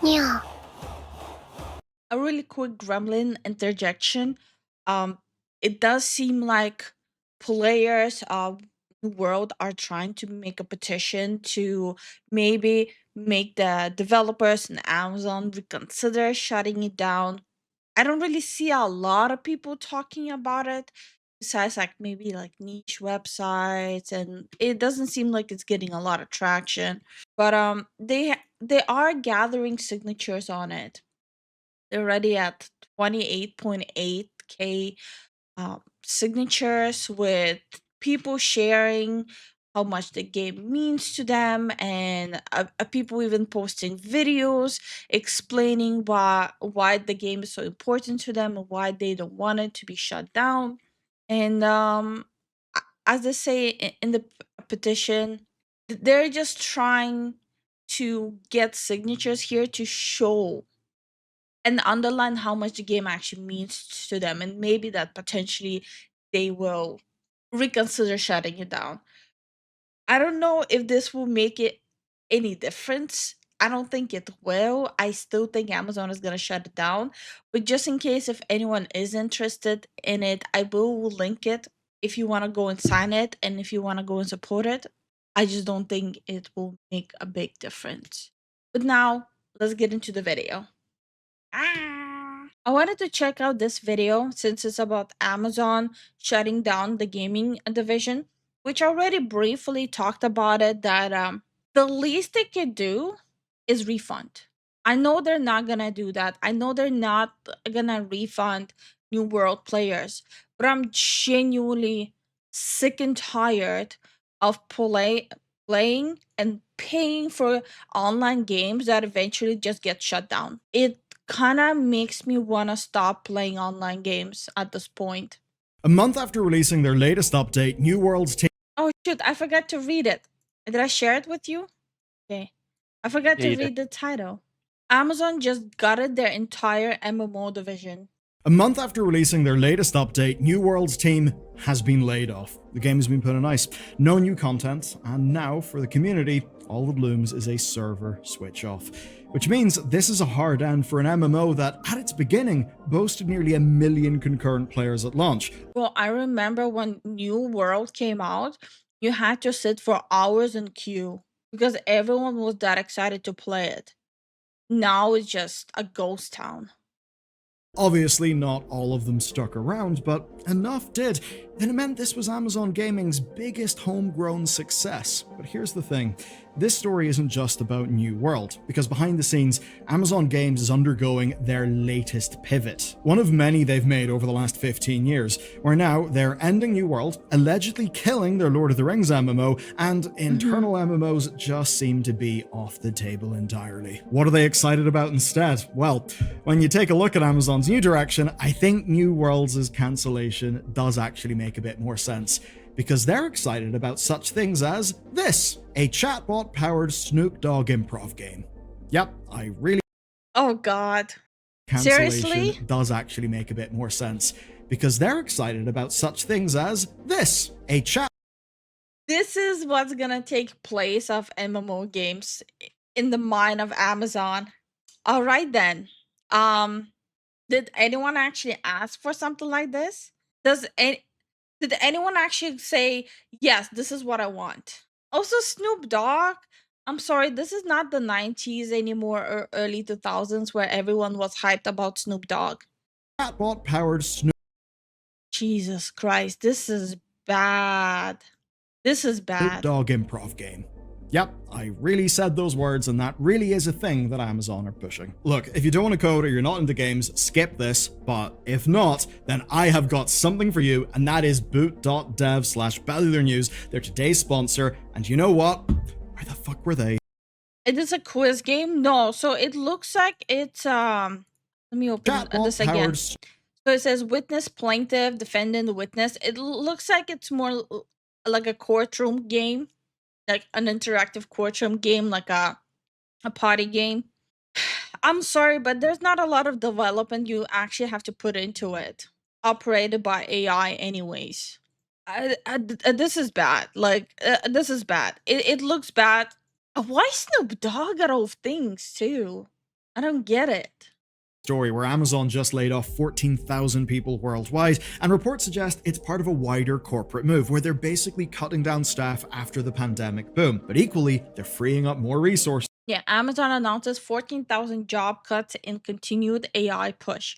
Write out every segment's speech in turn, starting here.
Yeah. A really quick gremlin interjection. Um, it does seem like players of the world are trying to make a petition to maybe make the developers and Amazon reconsider shutting it down. I don't really see a lot of people talking about it besides like maybe like niche websites, and it doesn't seem like it's getting a lot of traction. But they are gathering signatures on it. They're already at 28.8K signatures, with people sharing how much the game means to them, and people even posting videos explaining why the game is so important to them and why they don't want it to be shut down. And as they say in the petition, they're just trying to get signatures here to show and underline how much the game actually means to them, and maybe that potentially they will reconsider shutting it down. I don't know if this will make it any difference. I don't think it will. I still think Amazon is going to shut it down, but just in case if anyone is interested in it, I will link it if you want to go and sign it and if you want to go and support it. I just don't think it will make a big difference. But now let's get into the video. I wanted to check out this video since it's about Amazon shutting down the gaming division, which I already briefly talked about it, that the least they could do is refund. I know they're not gonna do that. I know they're not gonna refund New World players, but I'm genuinely sick and tired of playing and paying for online games that eventually just get shut down. It kind of makes me want to stop playing online games at this point. A month after releasing their latest update, New World's team. Oh shoot, I forgot to read it. Did I share it with you? Okay. I forgot Yeah, to you did. read the title. Amazon just gutted their entire MMO division. A month after releasing their latest update, New World's team has been laid off. The game has been put on ice. No new content, and now for the community, all that looms is a server switch off. Which means this is a hard end for an MMO that, at its beginning, boasted nearly 1 million concurrent players at launch. Well, I remember when New World came out, you had to sit for hours in queue because everyone was that excited to play it. Now it's just a ghost town. Obviously, not all of them stuck around, but enough did. And it meant this was Amazon Gaming's biggest homegrown success. But here's the thing, this story isn't just about New World, because behind the scenes, Amazon Games is undergoing their latest pivot. One of many they've made over the last 15 years, where now they're ending New World, allegedly killing their Lord of the Rings MMO, and internal MMOs just seem to be off the table entirely. What are they excited about instead? Well, when you take a look at Amazon's new direction, I think New World's cancellation does actually make a bit more sense, because they're excited about such things as this, a chatbot-powered Snoop Dogg improv game. Yep, I really Oh god. cancellation Seriously? does actually make a bit more sense, because they're excited about such things as this, a chat This is what's gonna take place of MMO games in the mind of Amazon. All right then. Um, did anyone actually ask for something like this? Does any did anyone actually say, yes, this is what I want? Also, Snoop Dogg. I'm sorry, this is not the 90s anymore or early 2000s where everyone was hyped about Snoop Dogg. chatbot-powered Snoop Jesus Christ, this is bad. This is bad. Dogg improv game. Yep, I really said those words, and that really is a thing that Amazon are pushing. Look, if you don't want to code or you're not into games, skip this, but if not, then I have got something for you, and that is boot.dev/Bellular News. They're today's sponsor, and you know what? Where the fuck were they? It is a quiz game? No, so it looks like it's let me open this again. Chatbot-powered So it says witness, plaintiff, defendant, witness. It looks like it's more like a courtroom game, like an interactive courtroom game, like a party game. I'm sorry, but there's not a lot of development you actually have to put into it. Operated by AI, anyways. This is bad. Like, this is bad. It looks bad. Why Snoop Dogg out of things too? I don't get it. Story where Amazon just laid off 14,000 people worldwide, and reports suggest it's part of a wider corporate move where they're basically cutting down staff after the pandemic boom. But equally, they're freeing up more resources. Yeah, Amazon announces 14,000 job cuts in continued AI push.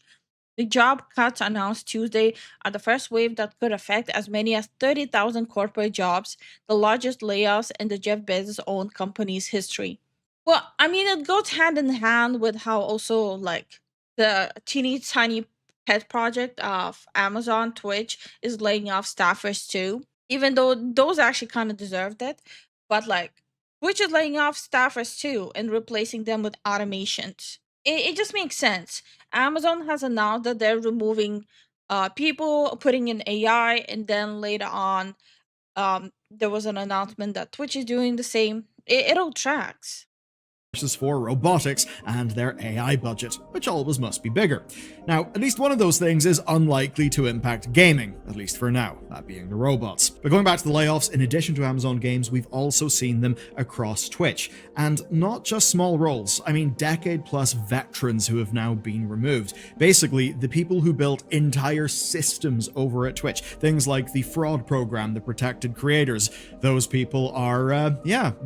The job cuts announced Tuesday are the first wave that could affect as many as 30,000 corporate jobs, the largest layoffs in the Jeff Bezos owned company's history. Well, I mean, it goes hand in hand with how also like the teeny tiny pet project of Amazon Twitch is laying off staffers too, even though those actually kind of deserved it. But like Twitch is laying off staffers too and replacing them with automations. It just makes sense. Amazon has announced that they're removing people, putting in AI, and then later on, there was an announcement that Twitch is doing the same. It all tracks. For robotics and their AI budget, which always must be bigger. Now, at least one of those things is unlikely to impact gaming, at least for now, that being the robots. But going back to the layoffs, in addition to Amazon Games, we've also seen them across Twitch. And not just small roles, I mean decade-plus veterans who have now been removed. Basically, the people who built entire systems over at Twitch, things like the fraud program that protected creators, those people are,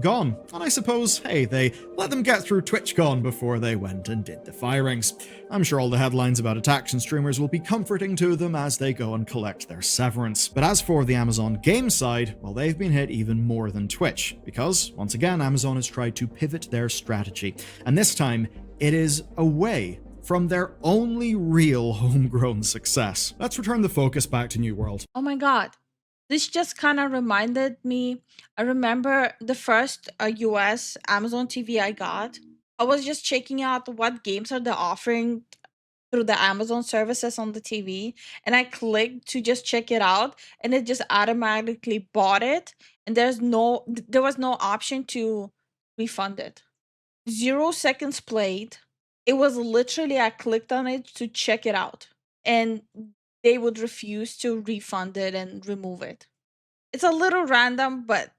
gone. And I suppose, hey, they let them get through TwitchCon before they went and did the firings. I'm sure all the headlines about attacks and streamers will be comforting to them as they go and collect their severance. But as for the Amazon game side, well, they've been hit even more than Twitch, because, once again, Amazon has tried to pivot their strategy, and this time, it is away from their only real homegrown success. Let's return the focus back to New World. Oh my god. This just kind of reminded me. I remember the first US Amazon TV I got. I was just checking out what games are they offering through the Amazon services on the TV, and I clicked to just check it out, and it just automatically bought it, and there was no option to refund it. 0 seconds played. It was literally I clicked on it to check it out, and they would refuse to refund it and remove it. It's a little random, but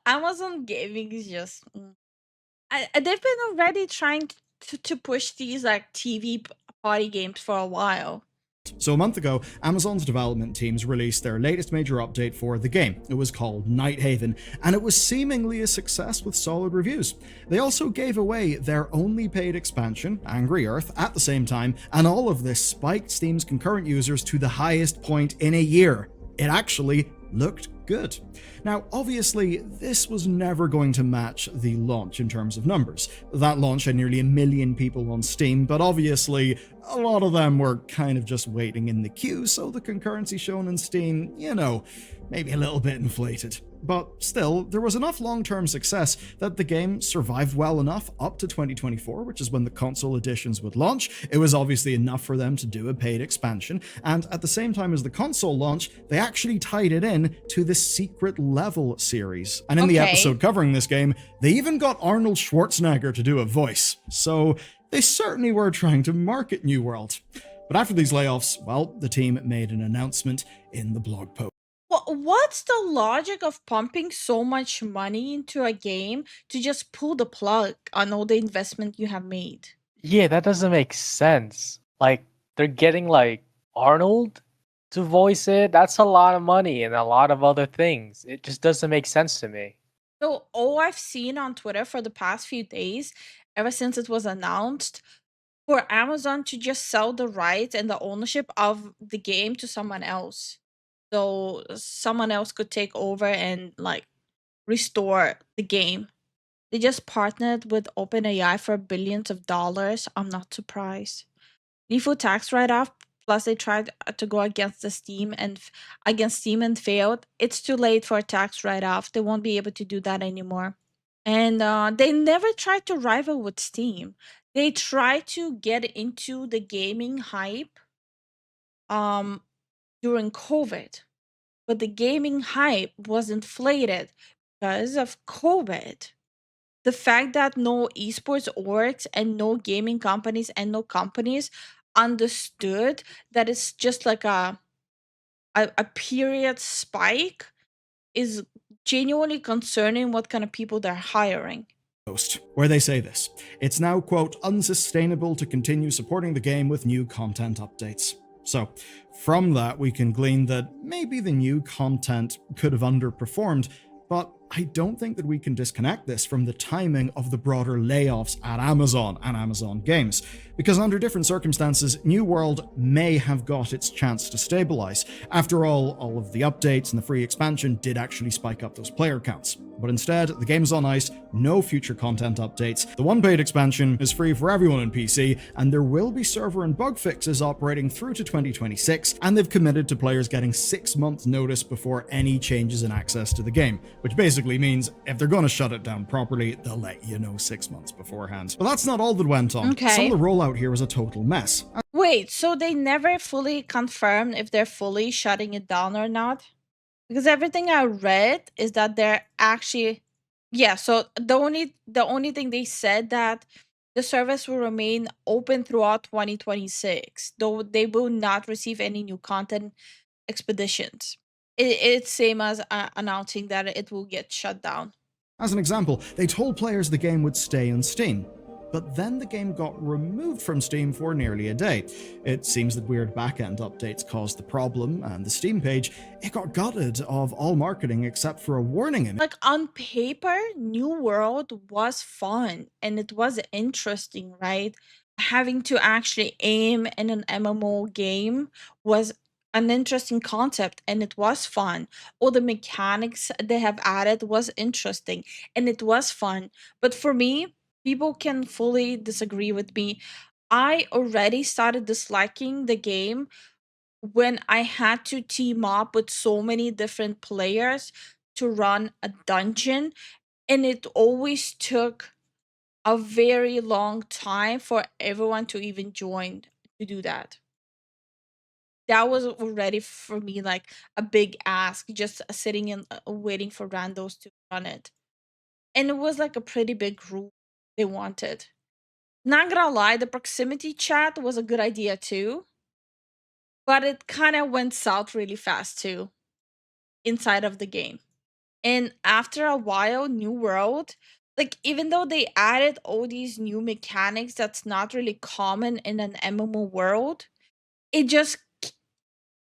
Amazon Gaming is just. They've been already trying to push these like TV party games for a while. So a month ago, Amazon's development teams released their latest major update for the game. It was called Night Haven, and it was seemingly a success with solid reviews. They also gave away their only paid expansion, Angry Earth, at the same time, and all of this spiked Steam's concurrent users to the highest point in a year. It actually looked good. Now, obviously, this was never going to match the launch in terms of numbers. That launch had nearly 1 million people on Steam, but obviously, a lot of them were kind of just waiting in the queue, so the concurrency shown in Steam, maybe a little bit inflated. But still, there was enough long-term success that the game survived well enough up to 2024, which is when the console editions would launch. It was obviously enough for them to do a paid expansion, and at the same time as the console launch, they actually tied it in to the Secret Level series. And in the episode covering this game, they even got Arnold Schwarzenegger to do a voice. So they certainly were trying to market New World. But after these layoffs, well, the team made an announcement in the blog post. What's the logic of pumping so much money into a game to just pull the plug on all the investment you have made? Yeah, that doesn't make sense. Like, they're getting, like, Arnold to voice it. That's a lot of money and a lot of other things. It just doesn't make sense to me. So all I've seen on Twitter for the past few days, ever since it was announced, for Amazon to just sell the rights and the ownership of the game to someone else. So someone else could take over and like restore the game. They just partnered with OpenAI for billions of dollars. I'm not surprised. Lifu tax write-off. Plus, they tried to go against the Steam and against Steam and failed. It's too late for a tax write-off. They won't be able to do that anymore. And they never tried to rival with Steam. They tried to get into the gaming hype um during COVID, but the gaming hype was inflated because of COVID. The fact that no esports orgs and no gaming companies and no companies understood that it's just like a period spike is genuinely concerning what kind of people they're hiring. post, where they say this: "It's now, quote, unsustainable to continue supporting the game with new content updates." So, from that, we can glean that maybe the new content could have underperformed, but I don't think that we can disconnect this from the timing of the broader layoffs at Amazon and Amazon Games, because under different circumstances, New World may have got its chance to stabilize. After all of the updates and the free expansion did actually spike up those player counts. But instead, the game's on ice, no future content updates. The one paid expansion is free for everyone on PC, and there will be server and bug fixes operating through to 2026, and they've committed to players getting 6 months notice before any changes in access to the game, which basically means if they're going to shut it down properly, they'll let you know 6 months beforehand. But that's not all that went on. Okay. Some of the rollout here was a total mess. Wait, so they never fully confirmed if they're fully shutting it down or not? Because everything I read is that they're actually, yeah, so the only thing they said that the service will remain open throughout 2026, though they will not receive any new content expeditions. It's same as announcing that it will get shut down. As an example, they told players the game would stay on Steam, but then the game got removed from Steam for nearly a day. It seems that weird backend updates caused the problem, and the Steam page, it got gutted of all marketing except for a warning image. Like on paper, New World was fun and it was interesting, right? Having to actually aim in an MMO game was an interesting concept and it was fun. All the mechanics they have added was interesting and it was fun. But for me, people can fully disagree with me. I already started disliking the game when I had to team up with so many different players to run a dungeon, and it always took a very long time for everyone to even join to do that. That was already for me like a big ask, just sitting and waiting for randos to run it. And it was like a pretty big group they wanted. Not gonna lie, the proximity chat was a good idea too, but it kind of went south really fast too inside of the game. And after a while, New World, like even though they added all these new mechanics that's not really common in an MMO world, it just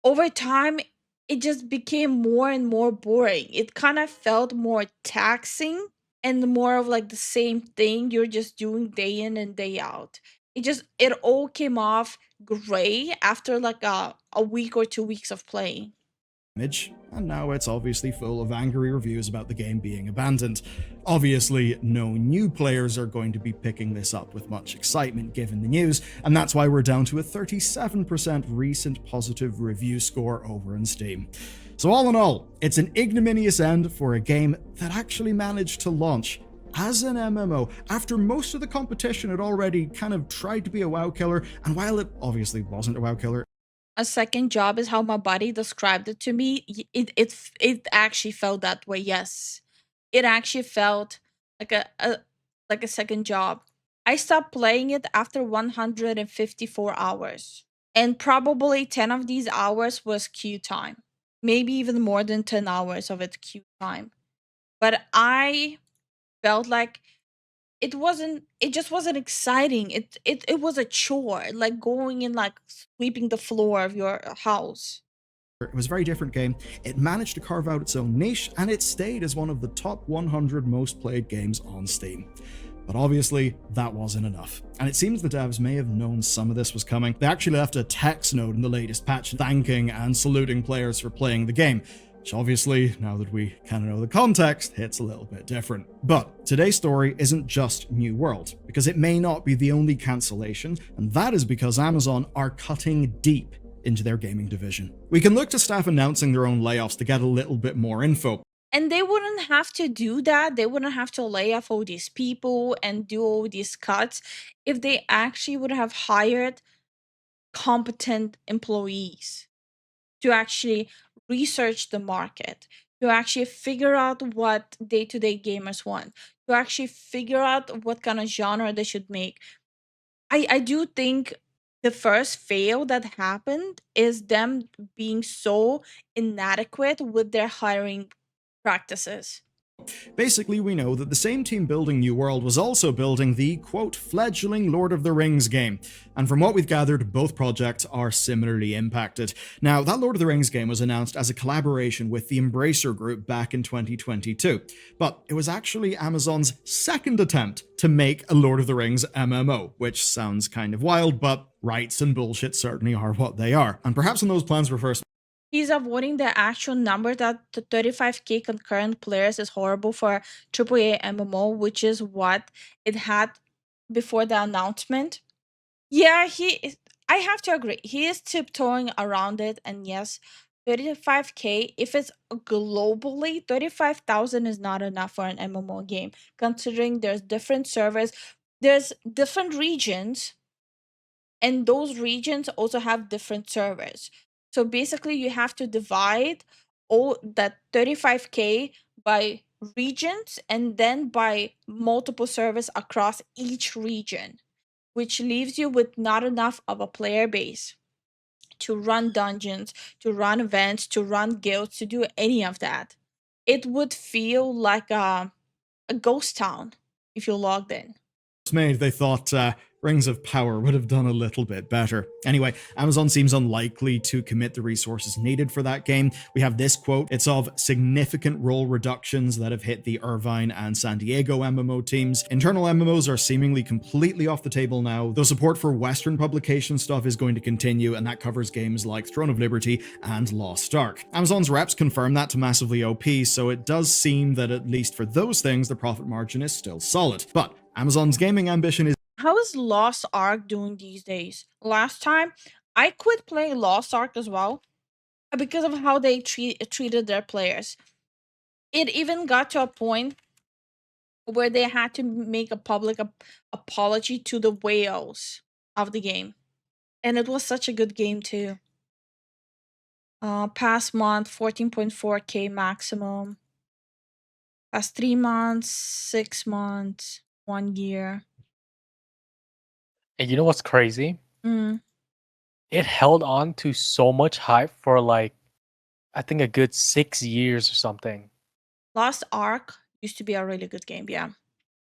over time it just became more and more boring. It kind of felt more taxing and more of like the same thing you're just doing day in and day out. It all came off gray after like a week or 2 weeks of playing. And now it's obviously full of angry reviews about the game being abandoned. Obviously, no new players are going to be picking this up with much excitement given the news, and that's why we're down to a 37% recent positive review score over on Steam. So all in all, it's an ignominious end for a game that actually managed to launch as an MMO after most of the competition had already kind of tried to be a WoW killer, and while it obviously wasn't a WoW killer, A second job is how my body described it to me. It actually felt that way. Yes, it actually felt like a second job. I stopped playing it after 154 hours, and probably 10 of these hours was queue time. Maybe even more than 10 hours of it queue time. But I felt like it just wasn't exciting. It was a chore, like going and like sweeping the floor of your house. it was a very different game. It managed to carve out its own niche, and it stayed as one of the top 100 most played games on Steam. But obviously, that wasn't enough. And it seems the devs may have known some of this was coming. They actually left a text note in the latest patch thanking and saluting players for playing the game, which obviously, now that we kind of know the context, hits a little bit different. But today's story isn't just New World, because it may not be the only cancellation, and that is because Amazon are cutting deep into their gaming division. We can look to staff announcing their own layoffs to get a little bit more info. And they wouldn't have to do that. They wouldn't have to lay off all these people and do all these cuts if they actually would have hired competent employees to actually research the market, to actually figure out what day-to-day gamers want, to actually figure out what kind of genre they should make. I do think the first fail that happened is them being so inadequate with their hiring practices. Basically, we know that the same team building New World was also building the, quote, fledgling Lord of the Rings game, and from what we've gathered, both projects are similarly impacted. Now, that Lord of the Rings game was announced as a collaboration with the Embracer Group back in 2022, but it was actually Amazon's second attempt to make a Lord of the Rings MMO, which sounds kind of wild, but rights and bullshit certainly are what they are. And perhaps when those plans were first He's avoiding the actual number that the 35K concurrent players is horrible for AAA MMO, which is what it had before the announcement. Yeah, I have to agree. He is tiptoeing around it, and yes, 35K, if it's globally, 35,000 is not enough for an MMO game, considering there's different servers, there's different regions, and those regions also have different servers. So basically, you have to divide all that 35K by regions and then by multiple servers across each region, which leaves you with not enough of a player base to run dungeons, to run events, to run guilds, to do any of that. It would feel like a ghost town if you logged in. made, they thought Rings of Power would have done a little bit better. Anyway, Amazon seems unlikely to commit the resources needed for that game. We have this quote. It's of significant role reductions that have hit the Irvine and San Diego MMO teams. Internal MMOs are seemingly completely off the table now, though support for Western publication stuff is going to continue, and that covers games like Throne of Liberty and Lost Ark. Amazon's reps confirm that to Massively OP, so it does seem that at least for those things, the profit margin is still solid. But Amazon's gaming ambition is How is Lost Ark doing these days? Last time, I quit playing Lost Ark as well because of how they treated their players. It even got to a point where they had to make a public apology to the whales of the game. And it was such a good game too. Past month, 14.4K maximum. Past 3 months, 6 months, 1 year. And you know what's crazy? Mm. It held on to so much hype for like, I think a good 6 years or something. Lost Ark used to be a really good game, yeah.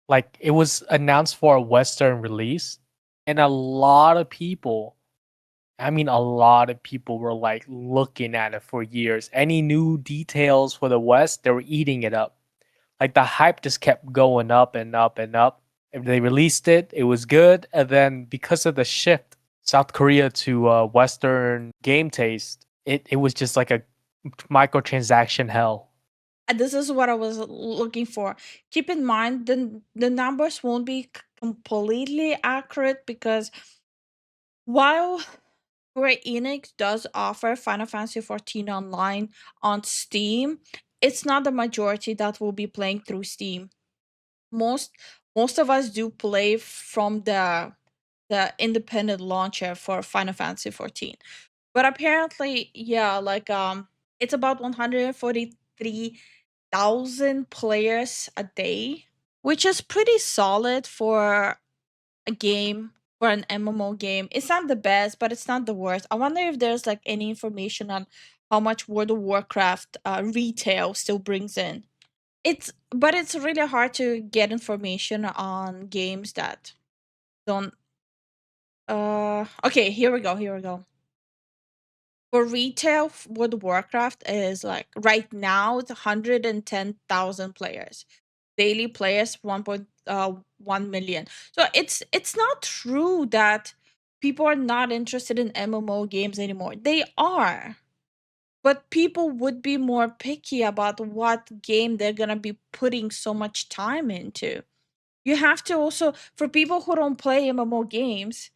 Like it was announced for a Western release, and a lot of people, I mean, a lot of people were like looking at it for years. Any new details for the West, they were eating it up. Like the hype just kept going up and up and up. If they released it, it was good. And then because of the shift, South Korea to Western game taste, it was just like a microtransaction hell. And this is what I was looking for. Keep in mind, the numbers won't be completely accurate because while Square Enix does offer Final Fantasy XIV Online on Steam, it's not the majority that will be playing through Steam. Most of us do play from the independent launcher for Final Fantasy XIV. But apparently, yeah, like it's about 143,000 players a day, which is pretty solid for a game, for an MMO game. It's not the best, but it's not the worst. I wonder if there's like any information on how much World of Warcraft retail still brings in. But it's really hard to get information on games that don't. Okay, here we go. For retail, World of Warcraft is like right now it's 110,000 players. Daily players 1.1 million. So it's not true that people are not interested in MMO games anymore. They are. But people would be more picky about what game they're going to be putting so much time into. You have to also, for people who don't play MMO games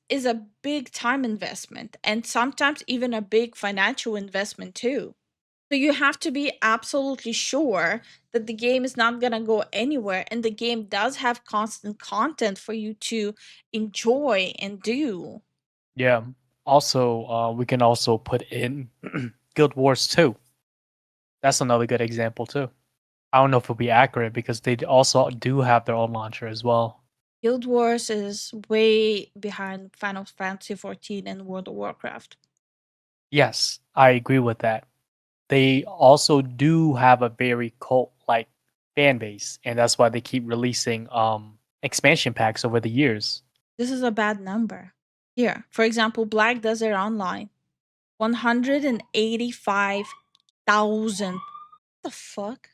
is a big time investment and sometimes even a big financial investment too. So you have to be absolutely sure that the game is not going to go anywhere and the game does have constant content for you to enjoy and do. Yeah. Also, we can also put in Guild Wars 2. That's another good example too. I don't know if it'll be accurate because they also do have their own launcher as well. Guild Wars is way behind Final Fantasy XIV and World of Warcraft. Yes, I agree with that. they also do have a very cult-like fan base, and that's why they keep releasing expansion packs over the years. This is a bad number. Here, for example, Black Desert Online, 185,000. What the fuck?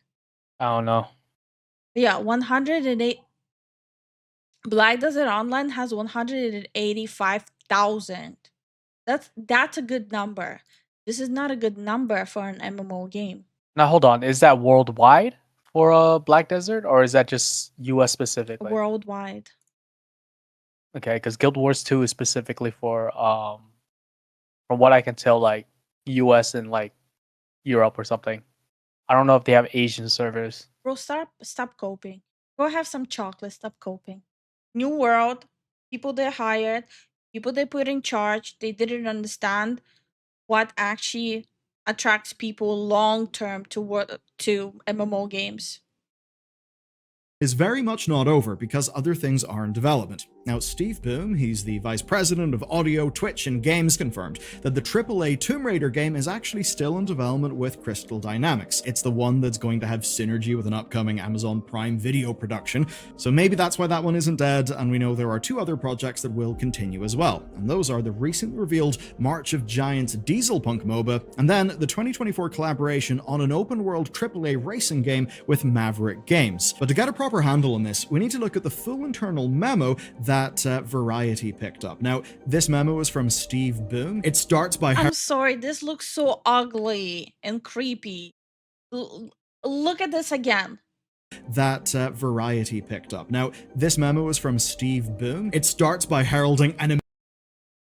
I don't know. Yeah, 108. Black Desert Online has 185,000. That's a good number. This is not a good number for an MMO game. Now hold on, is that worldwide for Black Desert, or is that just US specifically? Worldwide. Okay, because Guild Wars 2 is specifically for from what I can tell, like US and like Europe or something. I don't know if they have Asian servers. Bro, stop coping. Go have some chocolate. Stop coping. New world, people they hired, people they put in charge, they didn't understand what actually attracts people long term to MMO games. Is very much not over because other things are in development. Now, Steve Boom, he's the vice president of audio, Twitch, and games, confirmed that the AAA Tomb Raider game is actually still in development with Crystal Dynamics. It's the one that's going to have synergy with an upcoming Amazon Prime Video production, so maybe that's why that one isn't dead, and we know there are 2 other projects that will continue as well, and those are the recently revealed March of Giants Dieselpunk MOBA, and then the 2024 collaboration on an open-world AAA racing game with Maverick Games. But to get a proper handle on this, we need to look at the full internal memo that Variety picked up. Now, this memo is from Steve Boom. It starts by... I'm sorry, this looks so ugly and creepy. Look at this again. That Variety picked up. Now, this memo is from Steve Boom. It starts by heralding an...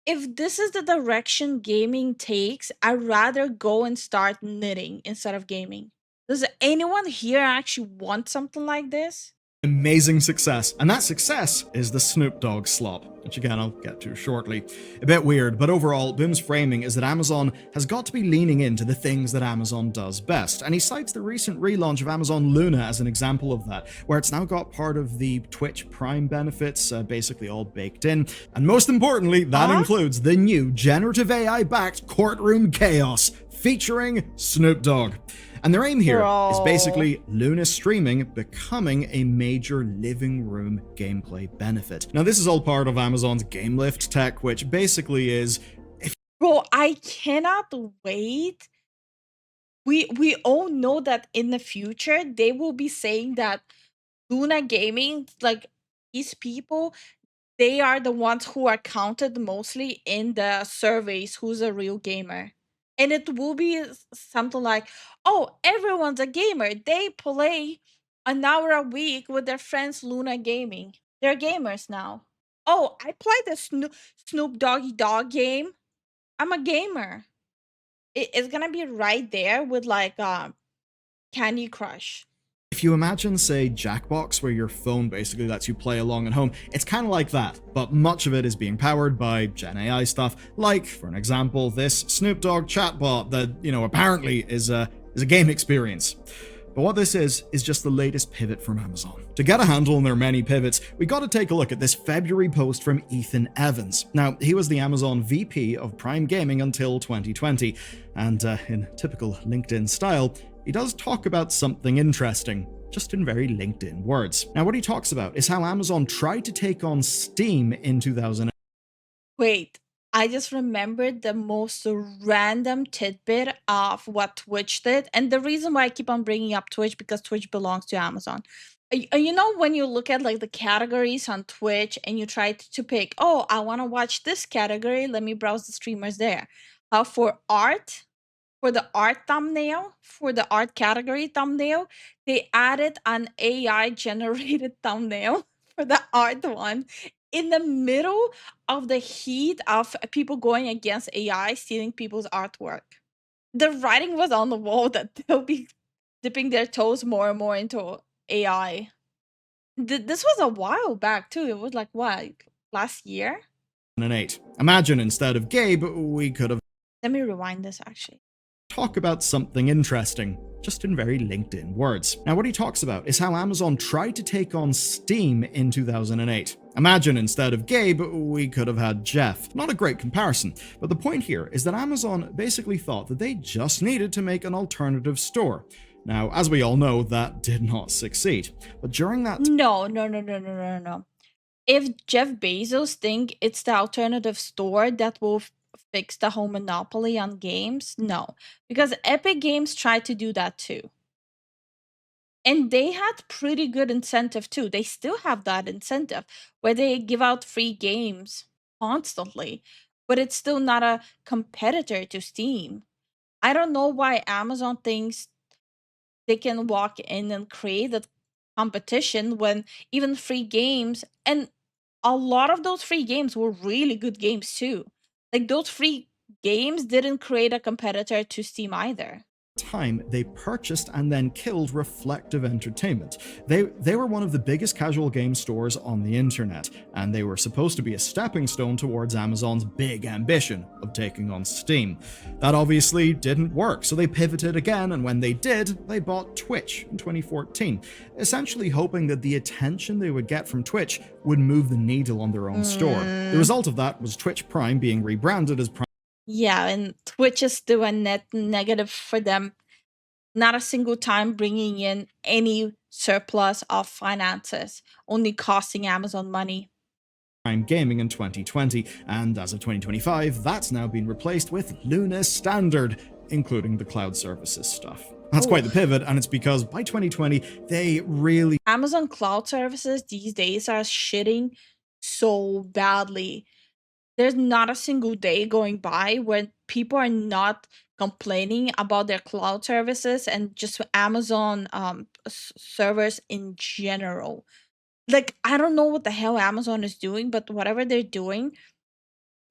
If this is the direction gaming takes, I'd rather go and start knitting instead of gaming. Does anyone here actually want something like this? amazing success, and that success is the Snoop Dogg slop, which again I'll get to shortly. A bit weird, but overall, Boom's framing is that Amazon has got to be leaning into the things that Amazon does best, and he cites the recent relaunch of Amazon Luna as an example of that, where it's now got part of the Twitch Prime benefits basically all baked in, and most importantly, that includes the new generative AI-backed Courtroom Chaos, featuring Snoop Dogg. And their aim here is basically Luna streaming becoming a major living room gameplay benefit. Now, this is all part of Amazon's Game Lift tech, which basically is... Bro, I cannot wait. We all know that in the future, they will be saying that Luna Gaming, like these people, they are the ones who are counted mostly in the surveys who's a real gamer. And it will be something like, oh, everyone's a gamer. They play an hour a week with their friends Luna Gaming. They're gamers now. Oh, I play the Snoop Doggy Dog game. I'm a gamer. It's gonna be right there with like Candy Crush. If you imagine, say, Jackbox, where your phone basically lets you play along at home, it's kind of like that, but much of it is being powered by Gen AI stuff, like, for an example, this Snoop Dogg chatbot that, apparently is a game experience. But what this is just the latest pivot from Amazon. To get a handle on their many pivots, we got to take a look at this February post from Ethan Evans. Now, he was the Amazon VP of Prime Gaming until 2020, and in typical LinkedIn style, he does talk about something interesting, just in very LinkedIn words. Now, what he talks about is how Amazon tried to take on Steam in 2000. Wait, I just remembered the most random tidbit of what Twitch did. And the reason why I keep on bringing up Twitch, because Twitch belongs to Amazon. You know, when you look at like the categories on Twitch and you try to pick, oh, I want to watch this category, let me browse the streamers there. For art, for the art thumbnail, for the art category thumbnail, they added an AI generated thumbnail for the art one in the middle of the heat of people going against AI stealing people's artwork. The writing was on the wall that they'll be dipping their toes more and more into AI. This was a while back too. It was like what, last year? 2008. Imagine instead of Gabe, we could have Let me rewind this actually. talk about something interesting, just in very LinkedIn words. Now, what he talks about is how Amazon tried to take on Steam in 2008. Imagine instead of Gabe, we could have had Jeff. Not a great comparison, but the point here is that Amazon basically thought that they just needed to make an alternative store. Now, as we all know, that did not succeed. But during that No. If Jeff Bezos think it's the alternative store that will fix the whole monopoly on games, no. Because Epic Games tried to do that too. And they had pretty good incentive too. They still have that incentive where they give out free games constantly, but it's still not a competitor to Steam. I don't know why Amazon thinks they can walk in and create a competition when even free games, and a lot of those free games were really good games too. Like those free games didn't create a competitor to Steam either. time, they purchased and then killed Reflective Entertainment. They were one of the biggest casual game stores on the internet, and they were supposed to be a stepping stone towards Amazon's big ambition of taking on Steam. That obviously didn't work, so they pivoted again, and when they did, they bought Twitch in 2014, essentially hoping that the attention they would get from Twitch would move the needle on their own store. The result of that was Twitch Prime being rebranded as Prime. Yeah, and Twitch is still a net negative for them. Not a single time bringing in any surplus of finances, only costing Amazon money. Prime Gaming in 2020, and as of 2025, that's now been replaced with Luna Standard, including the cloud services stuff. That's quite the pivot, and it's because by 2020, they really... Amazon cloud services these days are shitting so badly. There's not a single day going by where people are not complaining about their cloud services and just Amazon servers in general. Like, I don't know what the hell Amazon is doing, but whatever they're doing,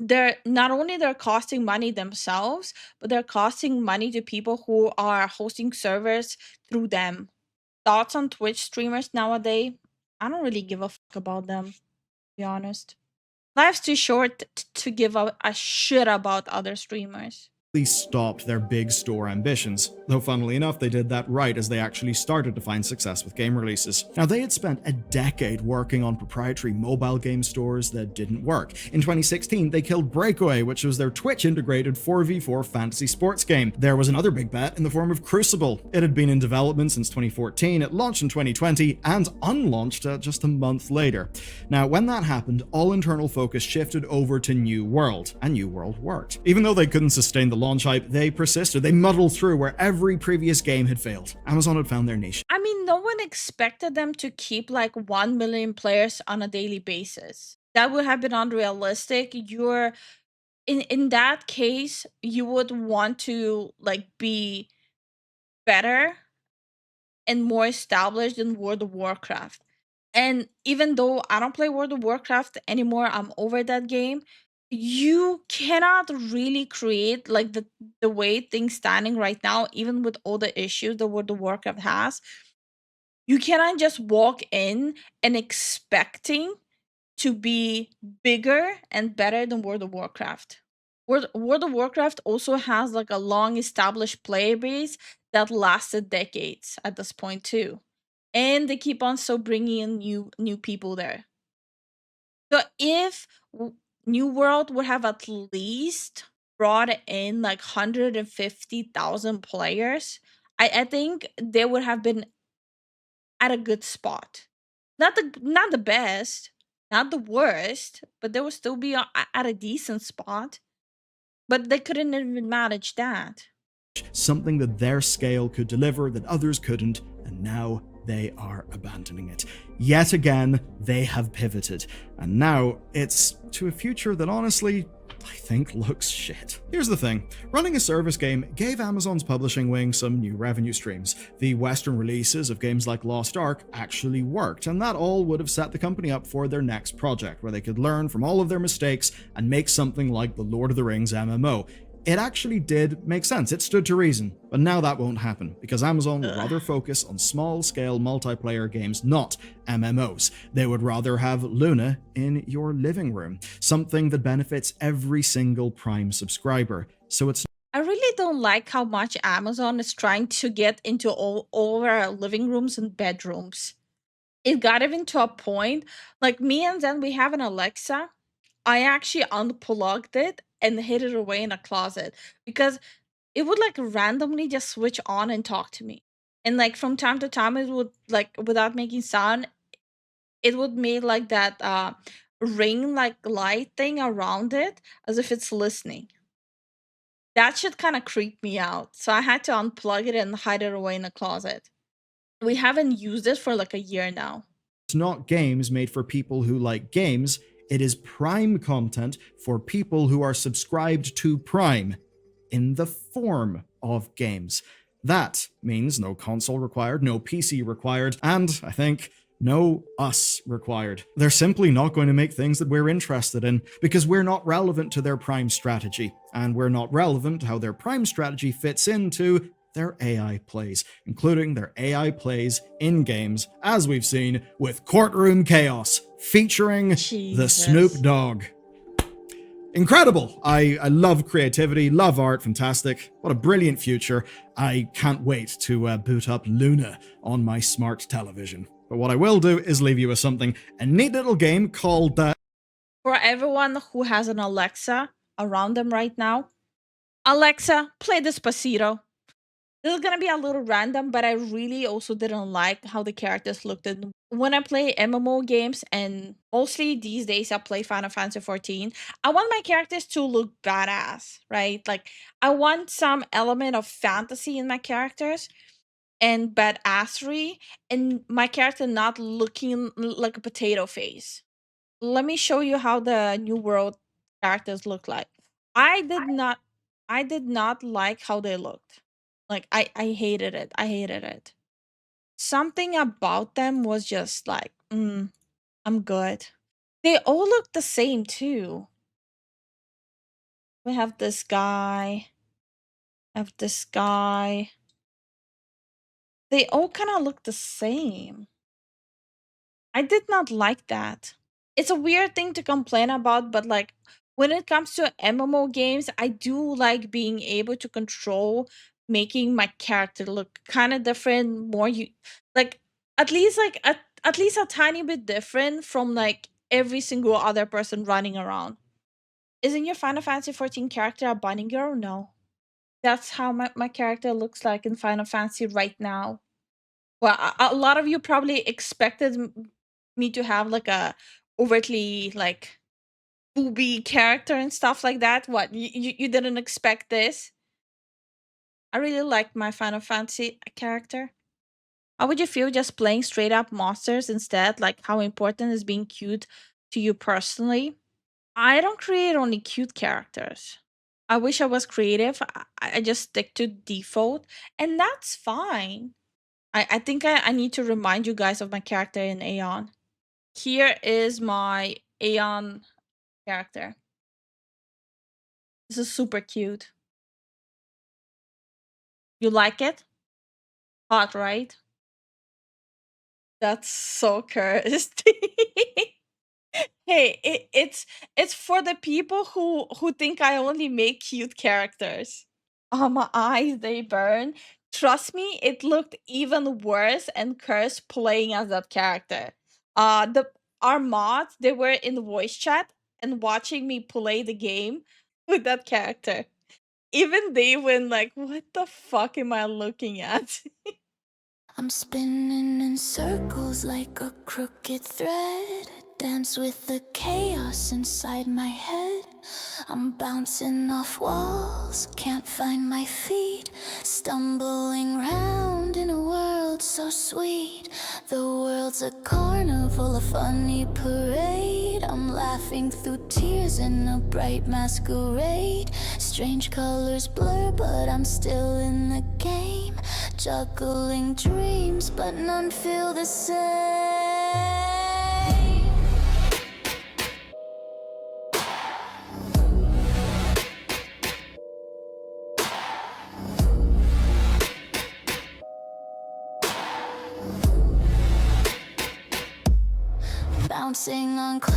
they're not only they're costing money themselves, but they're costing money to people who are hosting servers through them. Thoughts on Twitch streamers nowadays? I don't really give a fuck about them, to be honest. Life's too short to give a shit about other streamers. stopped their big store ambitions, though funnily enough they did that right as they actually started to find success with game releases. Now, they had spent a decade working on proprietary mobile game stores that didn't work. In 2016 they killed Breakaway, which was their Twitch integrated 4v4 fantasy sports game. There was another big bet in the form of Crucible. It had been in development since 2014, it launched in 2020 and unlaunched just a month later. Now, when that happened, all internal focus shifted over to New World, and New World worked. Even though they couldn't sustain the launch hype, they persisted. They muddled through where every previous game had failed. Amazon had found their niche. I mean, no one expected them to keep like 1 million players on a daily basis. That would have been unrealistic. You're in that case, you would want to like be better and more established than World of Warcraft. And even though I don't play World of Warcraft anymore, I'm over that game. You cannot really create like the way things standing right now, even with all the issues that World of Warcraft has. You cannot just walk in and expecting to be bigger and better than World of Warcraft. World of Warcraft also has like a long established player base that lasted decades at this point too, and they keep on still bringing in new people there. So if New World would have at least brought in like 150,000 players, I think they would have been at a good spot. Not the best, not the worst, but they would still be at a decent spot. But they couldn't even manage that. Something that their scale could deliver that others couldn't, and now they are abandoning it. Yet again, they have pivoted, and now it's to a future that honestly, I think looks shit. Here's the thing, running a service game gave Amazon's publishing wing some new revenue streams. The Western releases of games like Lost Ark actually worked, and that all would have set the company up for their next project, where they could learn from all of their mistakes and make something like the Lord of the Rings MMO. It actually did make sense, it stood to reason, but now that won't happen, because Amazon would rather focus on small-scale multiplayer games, not MMOs. They would rather have Luna in your living room, something that benefits every single Prime subscriber. So it's I really don't like how much Amazon is trying to get into all of our living rooms and bedrooms. It got even to a point, like me and Zen, we have an Alexa. I actually unplugged it and hid it away in a closet because it would like randomly just switch on and talk to me. And like from time to time, it would like without making sound, it would make like that ring like light thing around it as if it's listening. That should kind of creep me out. So I had to unplug it and hide it away in a closet. We haven't used it for like a year now. It's not games made for people who like games, it is Prime content for people who are subscribed to Prime in the form of games. That means no console required, no PC required, and I think no us required. They're simply not going to make things that we're interested in because we're not relevant to their Prime strategy, and we're not relevant to how their Prime strategy fits into their AI plays, including their AI plays in games, as we've seen with Courtroom Chaos, featuring the Jesus. Snoop Dogg. Incredible! I love creativity, love art, fantastic. What a brilliant future. I can't wait to boot up Luna on my smart television. But what I will do is leave you with something, a neat little game called... For everyone who has an Alexa around them right now, Alexa, play Despacito. This is gonna be a little random, but I really also didn't like how the characters looked in when I play MMO games, and mostly these days I play Final Fantasy 14. I want my characters to look badass, right? Like I want some element of fantasy in my characters and badassery, and my character not looking like a potato face. Let me show you how the New World characters look like. I did not I did not like how they looked. Like I hated it. I hated it. Something about them was just like, I'm good. They all look the same too. We have this guy. Have this guy. They all kind of look the same. I did not like that. It's a weird thing to complain about, but like when it comes to MMO games, I do like being able to control making my character look kind of different, more you like like at least a tiny bit different from like every single other person running around. Isn't your Final Fantasy 14 character a bunny girl? No. That's how my character looks like in Final Fantasy right now. Well, a lot of you probably expected me to have like a overtly like booby character and stuff like that. What you didn't expect this? I really like my Final Fantasy character. How would you feel just playing straight up monsters instead? Like how important is being cute to you personally? I don't create only cute characters. I wish I was creative. I just stick to default, and that's fine. I think I need to remind you guys of my character in Aeon. Here is my Aeon character. This is super cute. You like it? Hot, right? That's so cursed. Hey, it's for the people who think I only make cute characters. Oh, my eyes, they burn. Trust me, it looked even worse and cursed playing as that character. The Our mods, they were in the voice chat and watching me play the game with that character. Even they went like, "What the fuck am I looking at?" I'm spinning in circles like a crooked thread. Dance with the chaos inside my head. I'm bouncing off walls, can't find my feet. Stumbling round in a world so sweet. The world's a carnival, a funny parade. I'm laughing through tears in a bright masquerade. Strange colors blur, but I'm still in the game. Juggling dreams, but none feel the same. Bouncing on clouds.